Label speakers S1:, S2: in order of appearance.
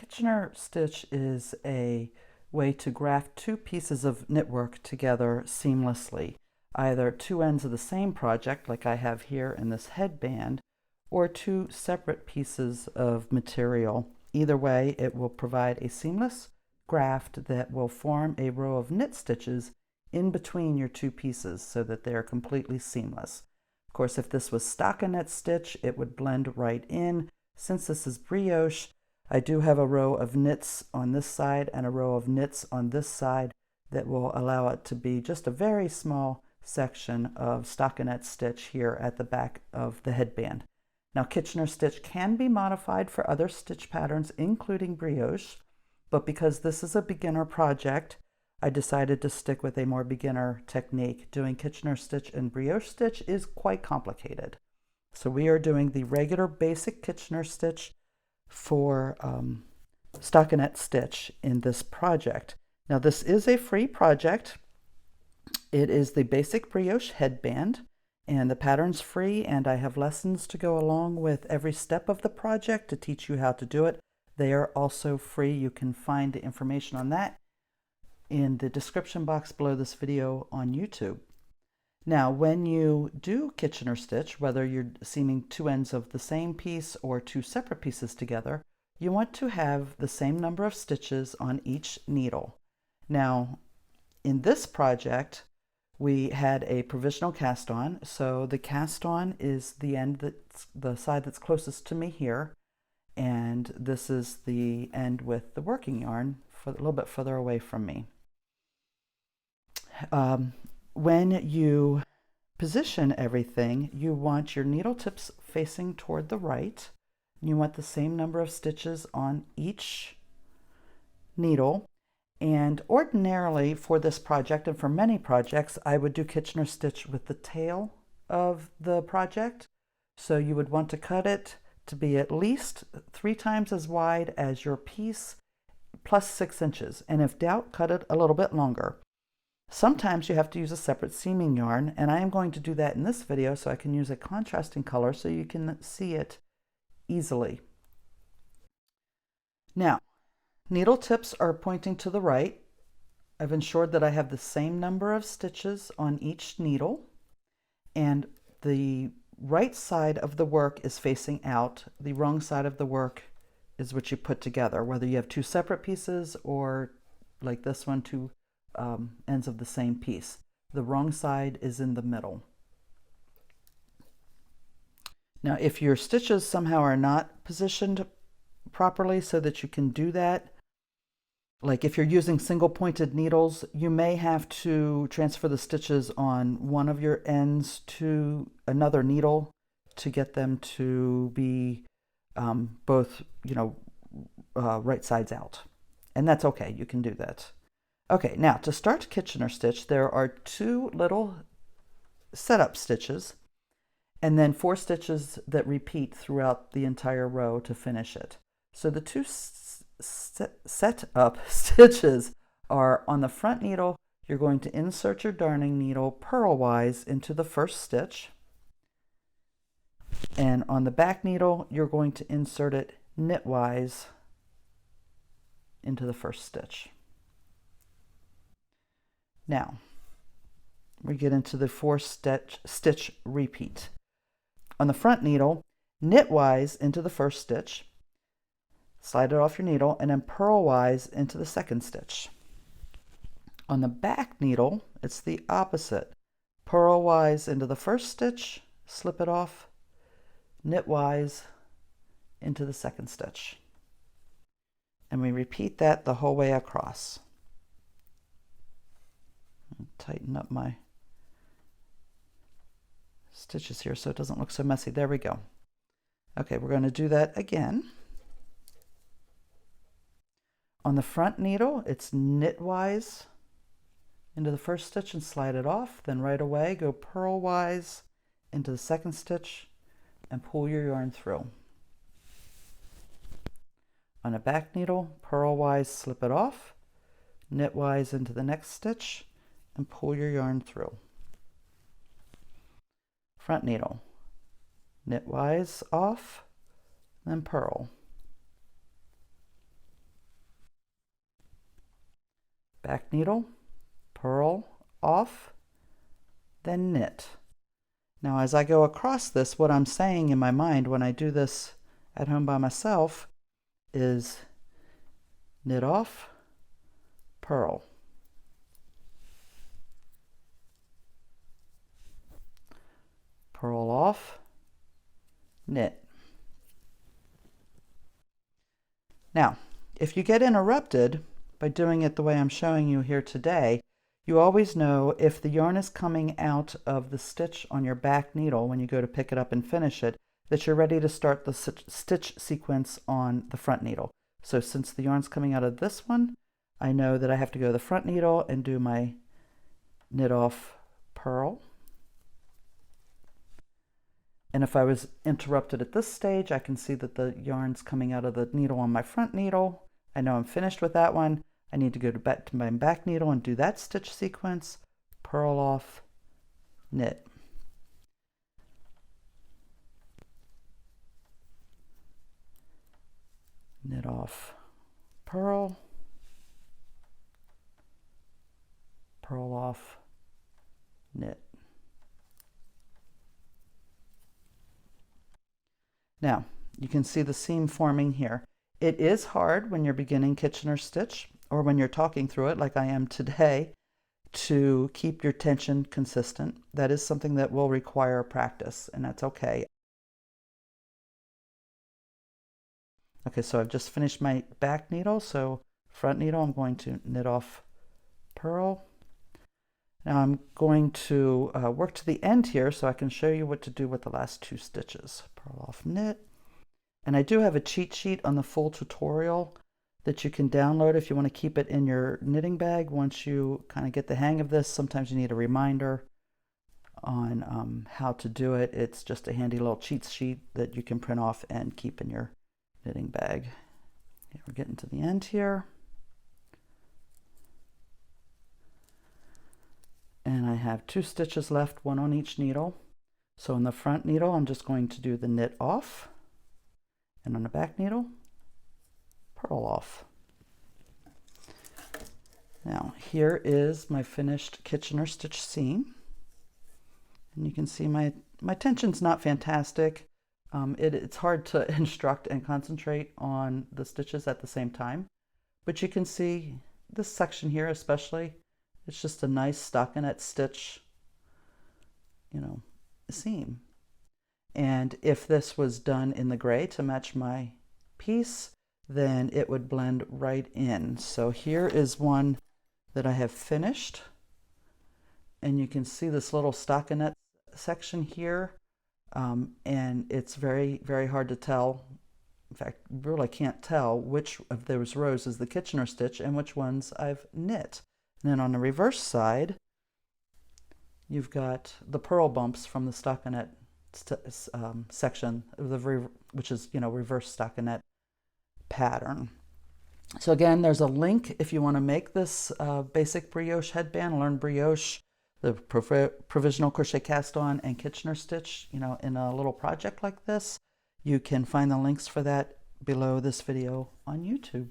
S1: Kitchener stitch is a way to graft two pieces of knitwork together seamlessly, either two ends of the same project like I have here in this headband, or two separate pieces of material. Either way, it will provide a seamless graft that will form a row of knit stitches in between your two pieces so that they are completely seamless. Of course, if this was stockinette stitch, it would blend right in. Since this is brioche, I do have a row of knits on this side and a row of knits on this side that will allow it to be just a very small section of stockinette stitch here at the back of the headband. Now, Kitchener stitch can be modified for other stitch patterns, including brioche, but because this is a beginner project, I decided to stick with a more beginner technique. Doing Kitchener stitch and brioche stitch is quite complicated. So we are doing the regular basic Kitchener stitch for stockinette stitch in this project. Now, this is a free project. It is the basic brioche headband, and the pattern's free, and I have lessons to go along with every step of the project to teach you how to do it. They are also free. You can find the information on that in the description box below this video on YouTube. Now, when you do Kitchener stitch, whether you're seaming two ends of the same piece or two separate pieces together, you want to have the same number of stitches on each needle. Now, in this project, we had a provisional cast on, so the cast on is the end that's the side that's closest to me here, and this is the end with the working yarn for a little bit further away from me. When you position everything, you want your needle tips facing toward the right. You want the same number of stitches on each needle. And ordinarily for this project and for many projects, I would do Kitchener stitch with the tail of the project. So you would want to cut it to be at least 3 times as wide as your piece plus 6 inches. And if doubt, cut it a little bit longer. Sometimes you have to use a separate seaming yarn, and I am going to do that in this video so I can use a contrasting color so you can see it easily. Now, needle tips are pointing to the right. I've ensured that I have the same number of stitches on each needle, and the right side of the work is facing out. The wrong side of the work is what you put together, whether you have two separate pieces or like this one, two ends of the same piece. The wrong side is in the middle. Now, if your stitches somehow are not positioned properly so that you can do that, like if you're using single pointed needles, you may have to transfer the stitches on one of your ends to another needle to get them to be both, right sides out. And that's okay, you can do that. Okay, now to start Kitchener stitch, there are 2 little setup stitches and then 4 stitches that repeat throughout the entire row to finish it. So the 2 setup stitches are on the front needle. You're going to insert your darning needle purlwise into the first stitch, and on the back needle you're going to insert it knitwise into the first stitch. Now, we get into the 4 stitch repeat. On the front needle, knitwise into the first stitch, slide it off your needle, and then purlwise into the second stitch. On the back needle, it's the opposite. Purlwise into the first stitch, slip it off, knitwise into the second stitch. And we repeat that the whole way across. Tighten up my stitches here so it doesn't look so messy. There we go. Okay, we're going to do that again. On the front needle, it's knitwise into the first stitch and slide it off. Then right away, go purlwise into the second stitch and pull your yarn through. On a back needle, purlwise, slip it off, knitwise into the next stitch, and pull your yarn through. Front needle, knitwise off, then purl. back needle, purl off, then knit. Now as I go across this, what I'm saying in my mind when I do this at home by myself is knit off, purl. Purl off, knit. Now, if you get interrupted by doing it the way I'm showing you here today, you always know if the yarn is coming out of the stitch on your back needle when you go to pick it up and finish it, that you're ready to start the stitch sequence on the front needle. So since the yarn's coming out of this one, I know that I have to go to the front needle and do my knit off, purl. And if I was interrupted at this stage, I can see that the yarn's coming out of the needle on my front needle. I know I'm finished with that one. I need to go to my back needle and do that stitch sequence, purl off, knit. Knit off, purl, purl off, knit. Now, you can see the seam forming here. It is hard when you're beginning Kitchener stitch, or when you're talking through it like I am today, to keep your tension consistent. That is something that will require practice, and that's okay. Okay, so I've just finished my back needle, so front needle, I'm going to knit off, purl. Now I'm going to work to the end here so I can show you what to do with the last two stitches. Purl off, knit. And I do have a cheat sheet on the full tutorial that you can download if you want to keep it in your knitting bag. Once you kind of get the hang of this, sometimes you need a reminder on how to do it. It's just a handy little cheat sheet that you can print off and keep in your knitting bag. Okay, we're getting to the end here. And I have two stitches left, one on each needle. So on the front needle, I'm just going to do the knit off, and on the back needle, purl off. Now here is my finished Kitchener stitch seam. And you can see my tension's not fantastic. It's hard to instruct and concentrate on the stitches at the same time. But you can see this section here especially, it's just a nice stockinette stitch, seam. And if this was done in the gray to match my piece, then it would blend right in. So here is one that I have finished. And you can see this little stockinette section here. And it's very, very hard to tell. In fact, really can't tell which of those rows is the Kitchener stitch and which ones I've knit. And then on the reverse side, you've got the purl bumps from the stockinette section, which is, reverse stockinette pattern. So again, there's a link if you want to make this basic brioche headband, learn brioche, the provisional crochet cast on, and Kitchener stitch, in a little project like this. You can find the links for that below this video on YouTube.